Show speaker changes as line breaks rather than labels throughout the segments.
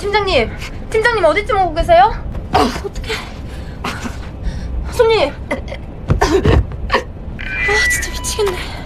팀장님, 팀장님 어디쯤 오고 계세요? 어떡해. 손님. 진짜 미치겠네.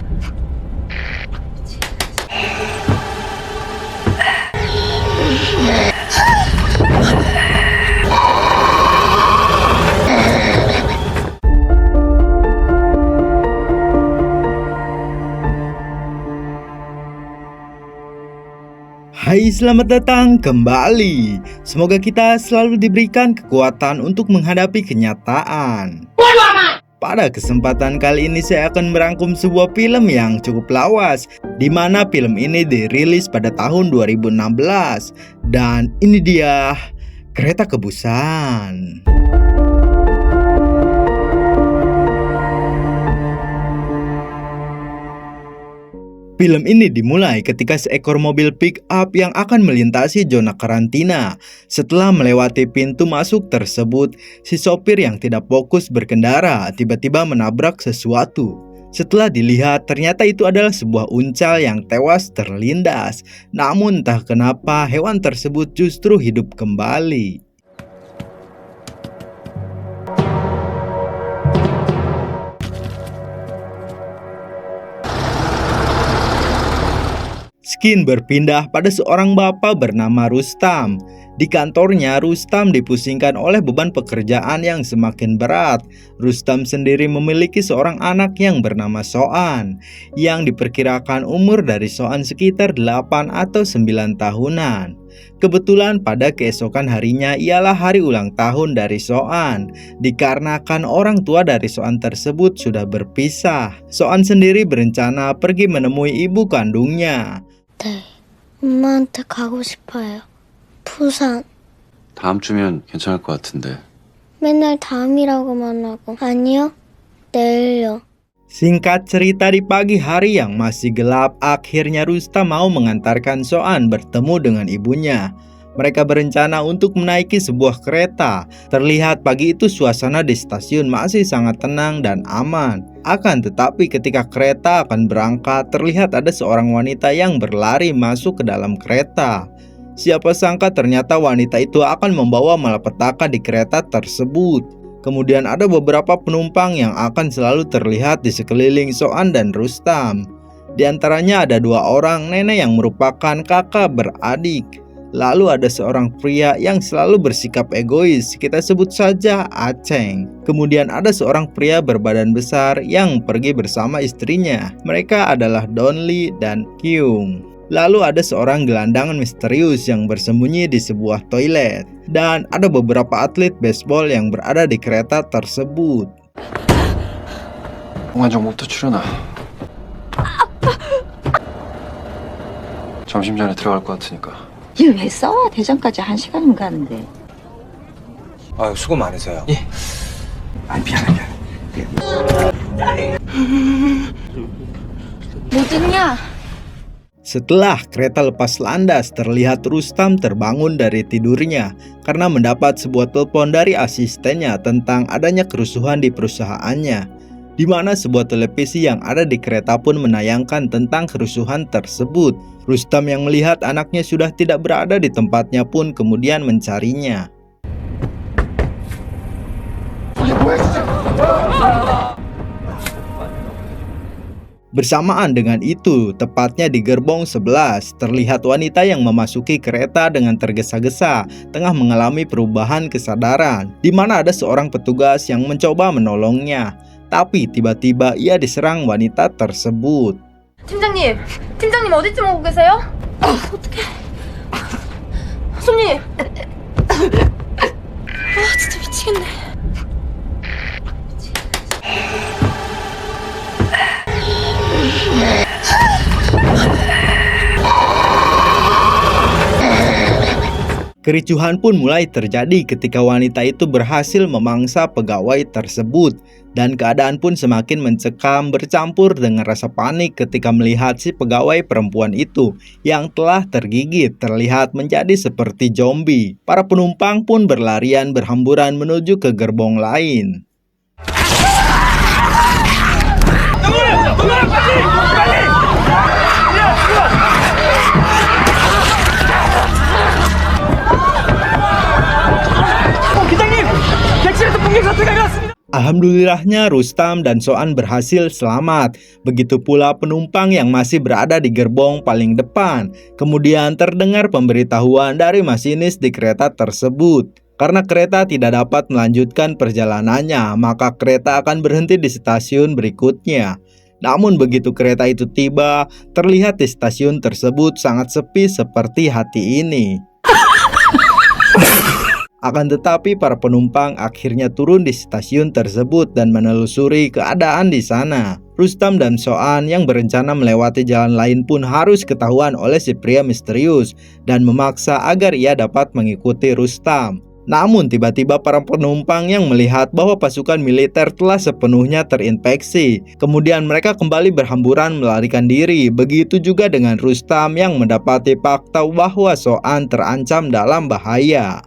Hai, selamat datang kembali. Semoga kita selalu diberikan kekuatan untuk menghadapi kenyataan. Pada kesempatan kali ini saya akan merangkum sebuah film yang cukup lawas, di mana film ini dirilis pada tahun 2016. Dan ini dia, Kereta Kebusan. Film ini dimulai ketika seekor mobil pick-up yang akan melintasi zona karantina. Setelah melewati pintu masuk tersebut, si sopir yang tidak fokus berkendara tiba-tiba menabrak sesuatu. Setelah dilihat, ternyata itu adalah sebuah uncal yang tewas terlindas. Namun entah kenapa hewan tersebut justru hidup kembali. Scene berpindah pada seorang bapak bernama Rustam. Di kantornya, Rustam dipusingkan oleh beban pekerjaan yang semakin berat. Rustam sendiri memiliki seorang anak yang bernama Soan, yang diperkirakan umur dari Soan sekitar 8 atau 9 tahunan. Kebetulan pada keesokan harinya ialah hari ulang tahun dari Soan. Dikarenakan orang tua dari Soan tersebut sudah berpisah, Soan sendiri berencana pergi menemui ibu kandungnya.
네, 엄마한테 가고 싶어요. 부산.
다음 주면 괜찮을 것 같은데.
맨날 다음이라고만 하고. 아니요, 내일요.
Singkat cerita, di pagi hari yang masih gelap, akhirnya Rustam mau mengantarkan Soan bertemu dengan ibunya. Mereka berencana untuk menaiki sebuah kereta. Terlihat pagi itu suasana di stasiun masih sangat tenang dan aman. Akan tetapi ketika kereta akan berangkat, terlihat ada seorang wanita yang berlari masuk ke dalam kereta. Siapa sangka ternyata wanita itu akan membawa malapetaka di kereta tersebut. Kemudian ada beberapa penumpang yang akan selalu terlihat di sekeliling Soan dan Rustam. Di antaranya ada 2 orang nenek yang merupakan kakak beradik. Lalu ada seorang pria yang selalu bersikap egois, kita sebut saja Aceng. Kemudian ada seorang pria berbadan besar yang pergi bersama istrinya. Mereka adalah Donli dan Kyung. Lalu ada seorang gelandangan misterius yang bersembunyi di sebuah toilet. Dan ada beberapa atlet baseball yang berada di kereta tersebut.
공안정보부터 출연아. 점심 전에 들어갈 것 같으니까.
이거 왜 써? 대전까지 1시간이면 가는데.
아유, 수고 많으세요. 예. 미안해.
뭐 듣냐?
Setelah kereta lepas landas, terlihat Rustam terbangun dari tidurnya karena mendapat sebuah telepon dari asistennya tentang adanya kerusuhan di perusahaannya, di mana sebuah televisi yang ada di kereta pun menayangkan tentang kerusuhan tersebut. Rustam yang melihat anaknya sudah tidak berada di tempatnya pun kemudian mencarinya. Bersamaan dengan itu, tepatnya di gerbong 11, terlihat wanita yang memasuki kereta dengan tergesa-gesa, tengah mengalami perubahan kesadaran, di mana ada seorang petugas yang mencoba menolongnya. Tapi tiba-tiba ia diserang wanita tersebut.
팀장님 어디쯤 오고 계세요? 어떡해. 손님. 진짜 미치겠네.
Kericuhan pun mulai terjadi ketika wanita itu berhasil memangsa pegawai tersebut, dan keadaan pun semakin mencekam bercampur dengan rasa panik ketika melihat si pegawai perempuan itu yang telah tergigit terlihat menjadi seperti zombie. Para penumpang pun berlarian berhamburan menuju ke gerbong lain. Alhamdulillahnya Rustam dan Soan berhasil selamat. Begitu pula penumpang yang masih berada di gerbong paling depan. Kemudian terdengar pemberitahuan dari masinis di kereta tersebut. Karena kereta tidak dapat melanjutkan perjalanannya, maka kereta akan berhenti di stasiun berikutnya. Namun begitu kereta itu tiba, terlihat di stasiun tersebut sangat sepi seperti hati ini. Akan tetapi para penumpang akhirnya turun di stasiun tersebut dan menelusuri keadaan di sana. Rustam dan Soan yang berencana melewati jalan lain pun harus ketahuan oleh si pria misterius dan memaksa agar ia dapat mengikuti Rustam. Namun tiba-tiba para penumpang yang melihat bahwa pasukan militer telah sepenuhnya terinfeksi. Kemudian mereka kembali berhamburan melarikan diri. Begitu juga dengan Rustam yang mendapati fakta bahwa Soan terancam dalam bahaya.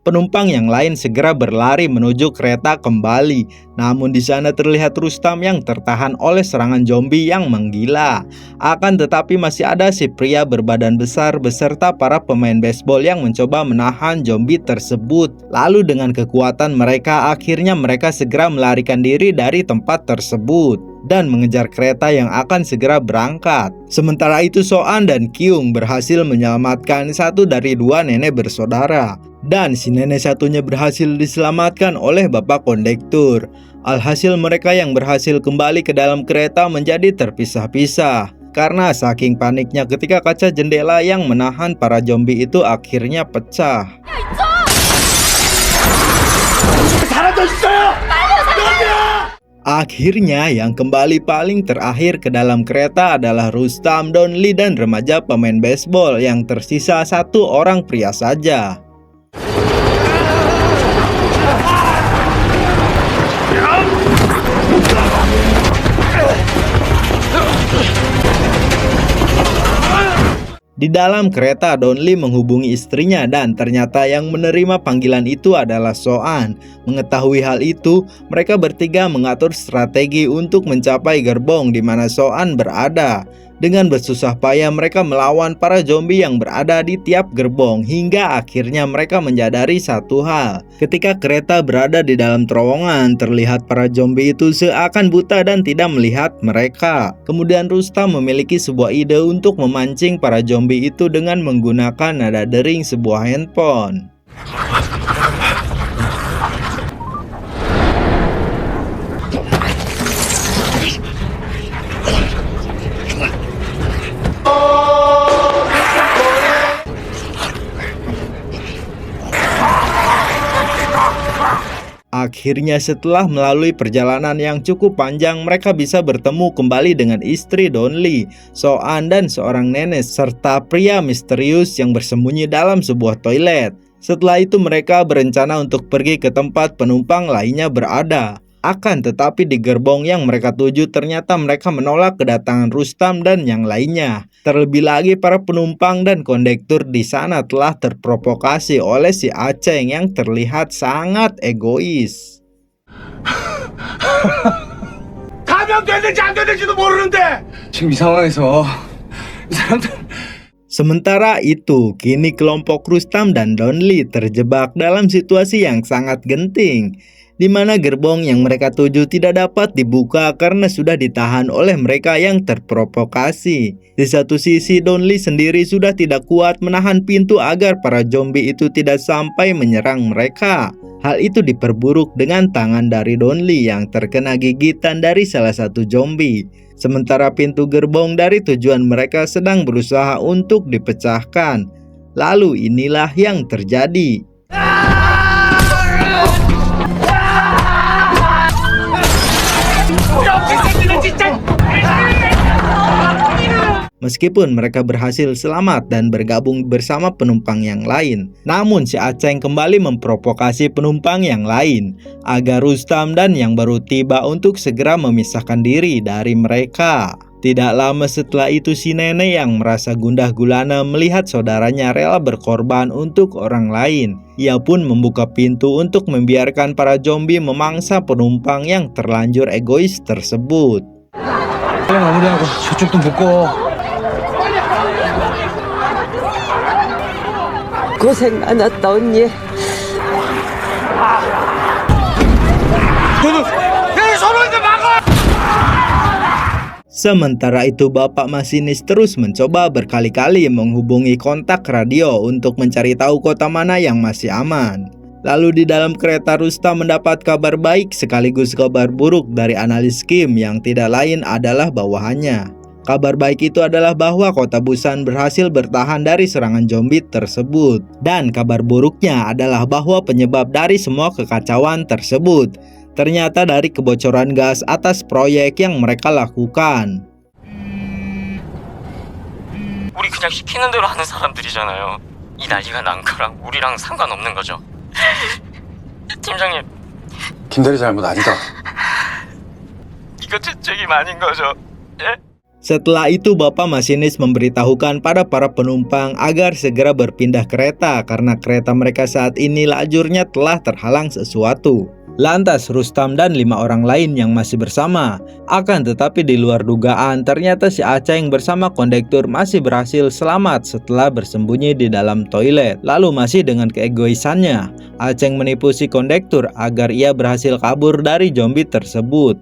Penumpang yang lain segera berlari menuju kereta kembali. Namun di sana terlihat Rustam yang tertahan oleh serangan zombie yang menggila. Akan tetapi masih ada si pria berbadan besar beserta para pemain baseball yang mencoba menahan zombie tersebut. Lalu dengan kekuatan mereka, akhirnya mereka segera melarikan diri dari tempat tersebut dan mengejar kereta yang akan segera berangkat. Sementara itu Soan dan Kyung berhasil menyelamatkan satu dari dua nenek bersaudara. Dan si nenek satunya berhasil diselamatkan oleh bapak kondektur. Alhasil mereka yang berhasil kembali ke dalam kereta menjadi terpisah-pisah. Karena saking paniknya ketika kaca jendela yang menahan para zombie itu akhirnya pecah. Akhirnya yang kembali paling terakhir ke dalam kereta adalah Rustam, Donli, dan remaja pemain baseball. Yang tersisa satu orang pria saja. Di dalam kereta, Donli menghubungi istrinya dan ternyata yang menerima panggilan itu adalah Soan. Mengetahui hal itu, mereka bertiga mengatur strategi untuk mencapai gerbong di mana Soan berada. Dengan bersusah payah mereka melawan para zombie yang berada di tiap gerbong hingga akhirnya mereka menyadari satu hal. Ketika kereta berada di dalam terowongan, terlihat para zombie itu seakan buta dan tidak melihat mereka. Kemudian Rustam memiliki sebuah ide untuk memancing para zombie itu dengan menggunakan nada dering sebuah handphone. Akhirnya setelah melalui perjalanan yang cukup panjang, mereka bisa bertemu kembali dengan istri Donli, Soan, dan seorang nenek serta pria misterius yang bersembunyi dalam sebuah toilet. Setelah itu mereka berencana untuk pergi ke tempat penumpang lainnya berada. Akan tetapi di gerbong yang mereka tuju ternyata mereka menolak kedatangan Rustam dan yang lainnya. Terlebih lagi para penumpang dan kondektur di sana telah terprovokasi oleh si Aceng yang terlihat sangat egois.
감염됐는지 안 됐는지도 모르는데 지금 이 상황에서 이 사람들
Sementara itu, kini kelompok Rustam dan Donli terjebak dalam situasi yang sangat genting, di mana gerbong yang mereka tuju tidak dapat dibuka karena sudah ditahan oleh mereka yang terprovokasi. Di satu sisi, Donli sendiri sudah tidak kuat menahan pintu agar para zombie itu tidak sampai menyerang mereka. Hal itu diperburuk dengan tangan dari Donli yang terkena gigitan dari salah satu zombie. Sementara pintu gerbong dari tujuan mereka sedang berusaha untuk dipecahkan. Lalu inilah yang terjadi. Meskipun mereka berhasil selamat dan bergabung bersama penumpang yang lain, namun si Aceng kembali memprovokasi penumpang yang lain agar Rustam dan yang baru tiba untuk segera memisahkan diri dari mereka. Tidak lama setelah itu si nenek yang merasa gundah gulana melihat saudaranya rela berkorban untuk orang lain. Ia pun membuka pintu untuk membiarkan para zombie memangsa penumpang yang terlanjur egois tersebut.
마무리하고 저쪽도 묶어
고생 많았다 언니.
Sementara itu bapak masinis terus mencoba berkali-kali menghubungi kontak radio untuk mencari tahu kota mana yang masih aman. Lalu di dalam kereta Rustam mendapat kabar baik sekaligus kabar buruk dari analis Kim yang tidak lain adalah bawahannya. Kabar baik itu adalah bahwa kota Busan berhasil bertahan dari serangan zombie tersebut. Dan kabar buruknya adalah bahwa penyebab dari semua kekacauan tersebut ternyata dari kebocoran gas atas proyek yang mereka lakukan.
우리 그냥 시키는 대로 하는 사람들이잖아요. 이 난리가 난 거랑 우리랑 상관없는 거죠. 팀장님,
김대리 잘못 아니다.
이거 제 책임 아닌 거죠? 예?
Setelah itu bapak masinis memberitahukan pada para penumpang agar segera berpindah kereta karena kereta mereka saat ini lajurnya telah terhalang sesuatu. Lantas Rustam dan 5 orang lain yang masih bersama. Akan tetapi di luar dugaan ternyata si Aceng bersama kondektur masih berhasil selamat setelah bersembunyi di dalam toilet. Lalu masih dengan keegoisannya, Aceng menipu si kondektur agar ia berhasil kabur dari zombie tersebut.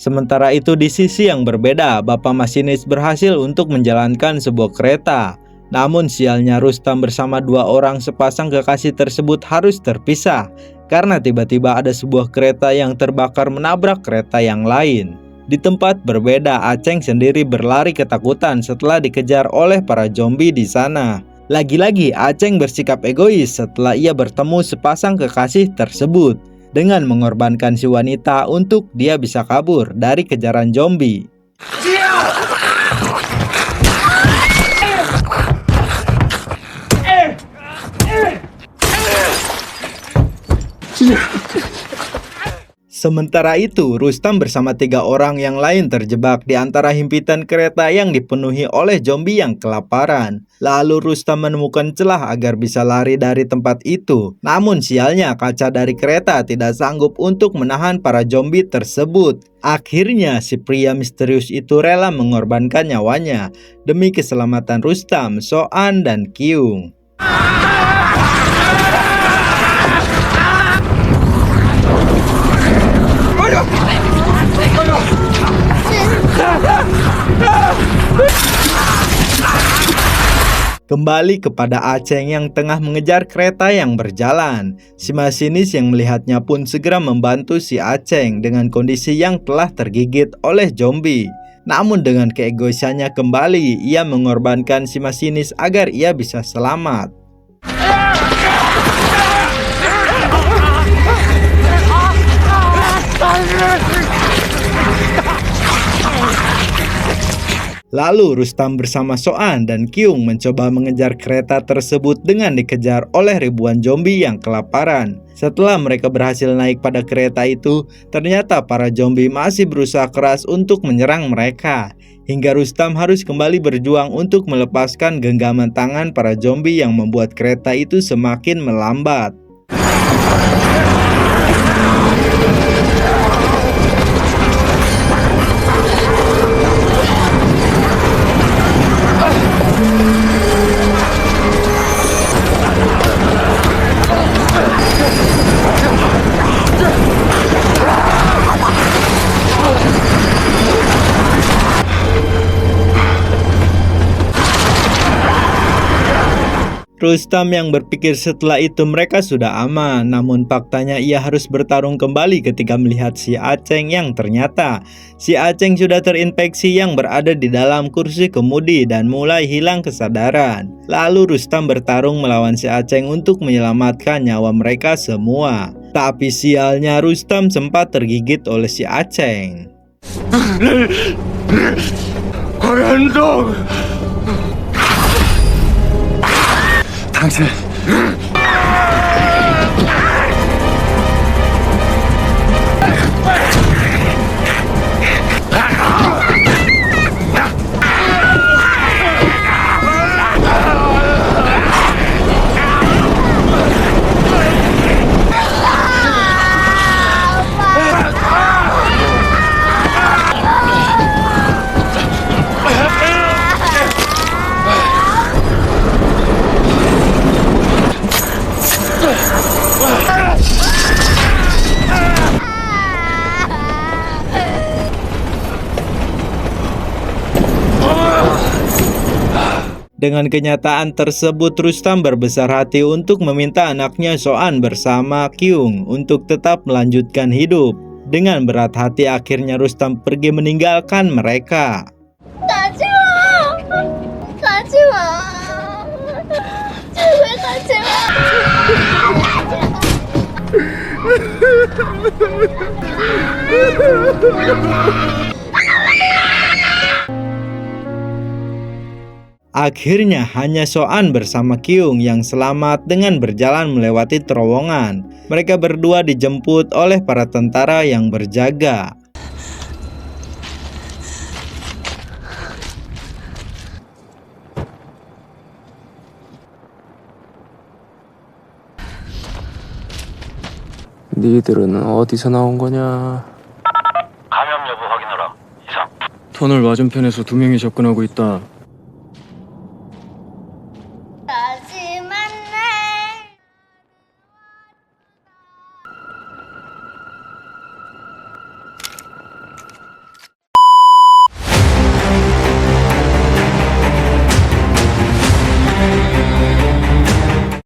Sementara itu di sisi yang berbeda, bapak masinis berhasil untuk menjalankan sebuah kereta. Namun sialnya Rustam bersama 2 orang sepasang kekasih tersebut harus terpisah karena tiba-tiba ada sebuah kereta yang terbakar menabrak kereta yang lain. Di tempat berbeda, Aceng sendiri berlari ketakutan setelah dikejar oleh para zombie di sana. Lagi-lagi Aceng bersikap egois setelah ia bertemu sepasang kekasih tersebut dengan mengorbankan si wanita untuk dia bisa kabur dari kejaran zombie. Sementara itu, Rustam bersama 3 orang yang lain terjebak di antara himpitan kereta yang dipenuhi oleh zombie yang kelaparan. Lalu Rustam menemukan celah agar bisa lari dari tempat itu. Namun sialnya kaca dari kereta tidak sanggup untuk menahan para zombie tersebut. Akhirnya si pria misterius itu rela mengorbankan nyawanya demi keselamatan Rustam, Soan, dan Kyung. Kembali kepada Aceng yang tengah mengejar kereta yang berjalan. Si masinis yang melihatnya pun segera membantu si Aceng dengan kondisi yang telah tergigit oleh zombie. Namun dengan keegoisannya kembali, ia mengorbankan si masinis agar ia bisa selamat. Lalu Rustam bersama Soan dan Kyung mencoba mengejar kereta tersebut dengan dikejar oleh ribuan zombie yang kelaparan. Setelah mereka berhasil naik pada kereta itu, ternyata para zombie masih berusaha keras untuk menyerang mereka. Hingga Rustam harus kembali berjuang untuk melepaskan genggaman tangan para zombie yang membuat kereta itu semakin melambat. Rustam yang berpikir setelah itu mereka sudah aman, namun faktanya ia harus bertarung kembali ketika melihat si Aceng yang ternyata si Aceng sudah terinfeksi yang berada di dalam kursi kemudi dan mulai hilang kesadaran. Lalu Rustam bertarung melawan si Aceng untuk menyelamatkan nyawa mereka semua. Tapi sialnya Rustam sempat tergigit oleh si Aceng.
당신
Dengan kenyataan tersebut, Rustam berbesar hati untuk meminta anaknya Soan bersama Kyung untuk tetap melanjutkan hidup. Dengan berat hati akhirnya Rustam pergi meninggalkan mereka.
가지마! 가지마! 제발 가지마!
Akhirnya hanya Soan bersama Kyung yang selamat dengan berjalan melewati terowongan. Mereka berdua dijemput oleh para tentara yang berjaga.
니들은 어디서 나온 거냐?
감염 여부 확인하라. 이상.
터널 맞은편에서 2명이 접근하고 있다.